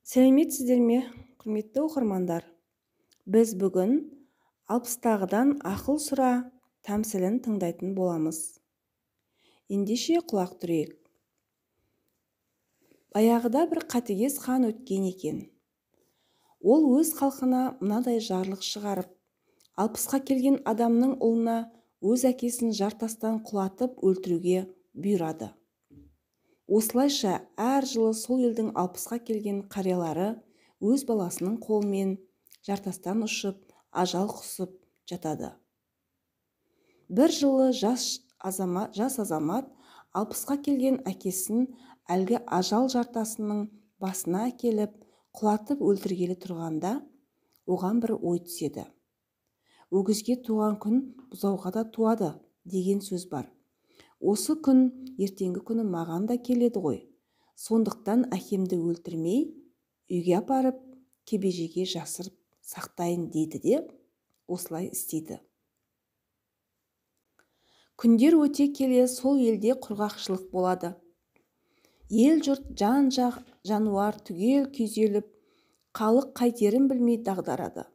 Сәлеметсіздер ме, құрметті оқырмандар? Біз бүгін 60-тағыдан ақыл сұра тәмсілін тыңдайтын боламыз. Ендеше құлақ түрейік. Баяғыда бір қатыгез хан өткен екен. Ол өз халқына мынадай жарлық шығарып, 60-қа келген адамның ұлына өз әкесін жартастан құлатып өлтіруге бұйырады. Осылайша әр жылы сол елдің 60-қа келген қариялары өз баласының қолымен жартастан ұшып, ажал құсып жатады. Бір жылы жас азамат 60-қа келген әкесін әлгі ажал жартасының басына әкеліп, құлатып өлтіргелі тұрғанда, оған бір ой түседі. Өгізге туған күн бұзауға да туады деген сөз бар. Осы күн ертеңгі күні маған да келеді ғой. Сондықтан әкемді өлтірмей, үйге апарып, кебежеге жасырып сақтайын дейді де, осылай істейді. Күндер өте келе сол елде құрғақшылық болады. Ел жұрт жан-жақ жануар түгел күйзеліп, халық қайтерін білмей дағдарады.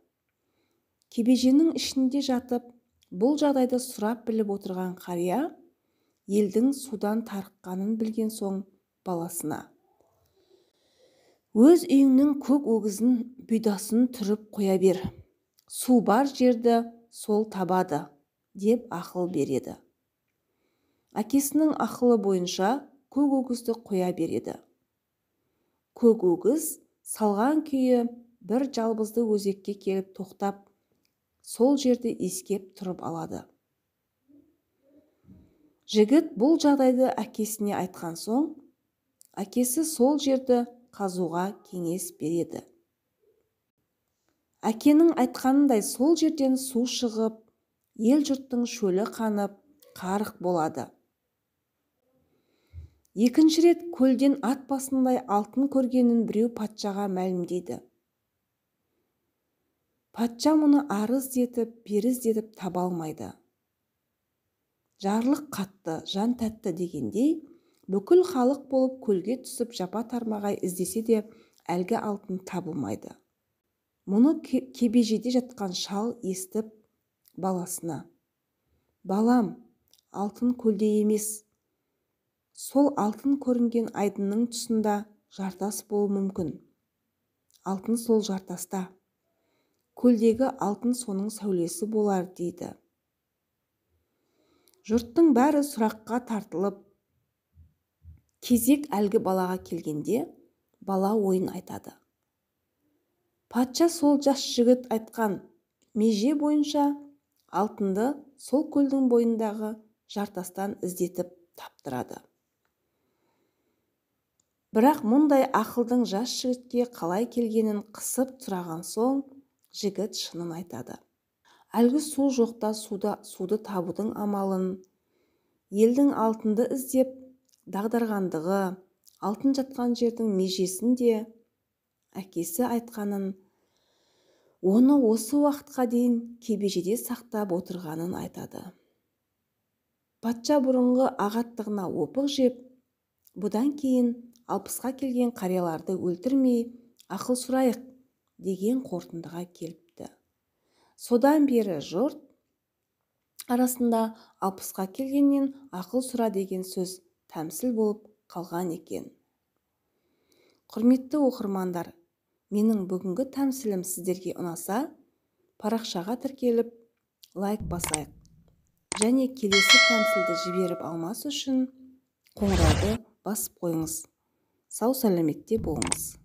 Кебеженің ішінде жатып, бұл жағдайды сұрап біліп отырған қария елдің судан тарыққанын білген соң баласына: өз үйіңнің көк өгізін бұйдасын түріп қоя бер, су бар жерді сол табады, деп ақыл береді. Әкесінің ақылы бойынша көк өгізді қоя береді. Көк өгіз салған күйі бір жалбызды өзекке келіп тоқтап, сол жерді иіскеп тұрып алады. Жігіт бұл жағдайды әкесіне айтқан соң, әкесі сол жерді қазуға кеңес береді. Әкенің айтқанындай сол жерден су шығып, ел жұрттың шөлі қанып, қарық болады. Екінші рет көлден ат басындай алтын көргенін біреу патшаға мәлімдейді. Патша мұны арыз етіп, беріз етіп таба алмайды. Жарлық қатты, жан тәтті дегендей, бүкіл халық болып көлге түсіп жапа тармағай іздесе де әлгі алтын табылмайды. Мұны кебежеде жатқан шал естіп баласына: балам, алтын көлде емес, сол алтын көрінген айдынның тұсында жартас болуы мүмкін. Алтын сол жартаста. Көлдегі алтын соның сәулесі болар дейді. Жұрттың бәрі сұраққа тартылып, кезек әлгі балаға келгенде, бала ойын айтады. Патша сол жас жігіт айтқан меже бойынша алтынды сол көлдің бойындағы жартастан іздетіп таптырады. Бірақ мұндай ақылдың жас жігітке қалай келгенін қысып сұраған соң, жігіт шынын айтады. Әлгі су жоқта суды табудың амалын, елдің алтынды іздеп дағдарғандығы, алтын жатқан жердің межесін де әкесі айтқанын, оны осы уақытқа дейін кебежеде сақтап отырғанын айтады. Патша бұрынғы ағаттығына опық жеп, бұдан кейін 60-қа келген қарияларды өлтірмей, ақыл сұрайық деген қорытындыға келіпті. Содан бері жұрт арасында 60-қа келгеннен ақыл сұра деген сөз тәмсіл болып қалған екен. Құрметті оқырмандар, менің бүгінгі тәмсілім сіздерге ұнаса, парақшаға тіркеліп, лайк басайық. Және келесі тәмсілді жіберіп алмас үшін қоңырауды басып қойыңыз. Сау сәлеметте болыңыз.